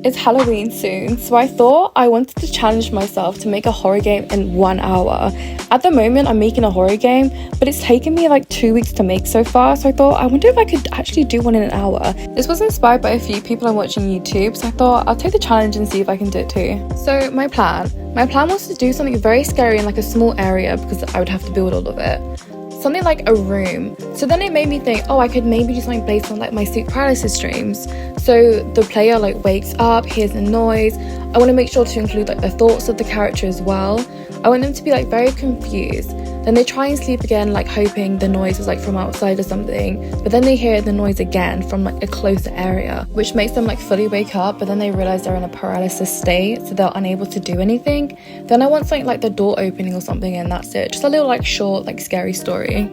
It's Halloween soon, so I thought I wanted to challenge myself to make a horror game in 1 hour. At the moment, I'm making a horror game, but it's taken me like 2 weeks to make so far, so I thought I wonder if I could actually do one in an hour. This was inspired by a few people I'm watching YouTube, so I thought I'll take the challenge and see if I can do it too. So my plan was to do something very scary in like a small area because I would have to build all of it. Something like a room. So then it made me think, oh, I could maybe do something based on like my sleep paralysis streams. So the player like wakes up, hears a noise. I want to make sure to include like the thoughts of the character as well. I want them to be like very confused. Then they try and sleep again, like hoping the noise was like from outside or something, but then they hear the noise again from like a closer area, which makes them like fully wake up, but then they realize they're in a paralysis state, so they're unable to do anything. Then I want something like the door opening or something, and that's it. Just a little like short like scary story.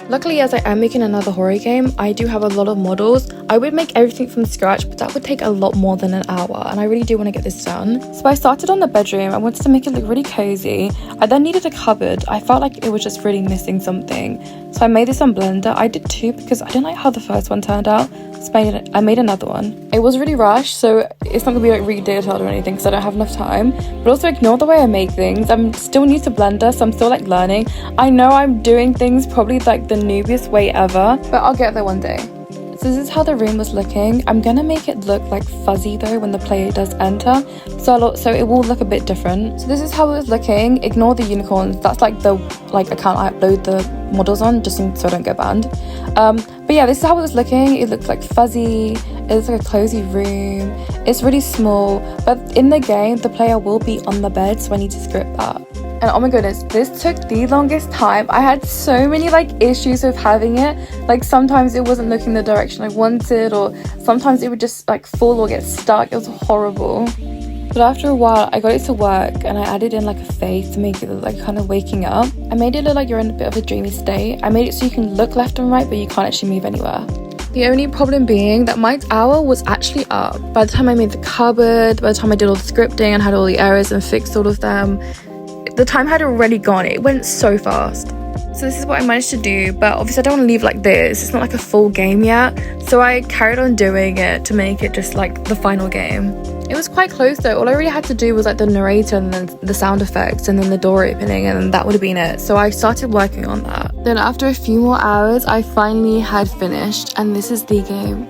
Luckily, as I am making another horror game, I do have a lot of models. I would make everything from scratch, but that would take a lot more than an hour, and I really do want to get this done. So I started on the bedroom. I wanted to make it look really cozy. I then needed a cupboard. I felt like it was just really missing something. So I made this on Blender. I did two because I didn't like how the first one turned out. So I made another one. It was really rushed, so it's not going to be like really detailed or anything because I don't have enough time. But also ignore the way I make things. I'm still new to Blender, so I'm still like learning. I know I'm doing things probably like the noobiest way ever, but I'll get there one day. So this is how the room was looking. I'm gonna make it look like fuzzy though when the player does enter, so it will look a bit different. So this is how it was looking. Ignore the unicorns. That's like the account I upload the models on, just so I don't get banned. But yeah, this is how it was looking. It looks like fuzzy. It looks like a cozy room. It's really small, but in the game the player will be on the bed, so I need to script that. And oh my goodness, this took the longest time. I had so many like issues with having it. Like sometimes it wasn't looking the direction I wanted, or sometimes it would just like fall or get stuck. It was horrible. But after a while, I got it to work, and I added in like a face to make it look like kind of waking up. I made it look like you're in a bit of a dreamy state. I made it so you can look left and right, but you can't actually move anywhere. The only problem being that my hour was actually up. By the time I made the cupboard, by the time I did all the scripting and had all the errors and fixed all of them, the time had already gone. It went so fast. So this is what I managed to do, but obviously I don't want to leave like this. It's not like a full game yet. So I carried on doing it to make it just like the final game. It was quite close though. All I really had to do was like the narrator and then the sound effects and then the door opening, and that would have been it. So I started working on that. Then after a few more hours, I finally had finished, and this is the game.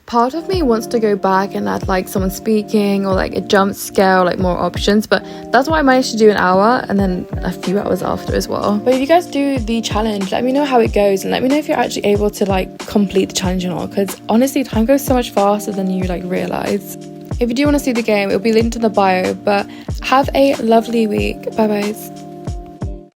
Part of me wants to go back and add like someone speaking or like a jump scare or like more options, but that's what I managed to do an hour and then a few hours after as well. But if you guys do the challenge, let me know how it goes, and let me know if you're actually able to like complete the challenge or not, because honestly time goes so much faster than you like realize. If you do want to see the game, it'll be linked in the bio. But have a lovely week. Bye guys.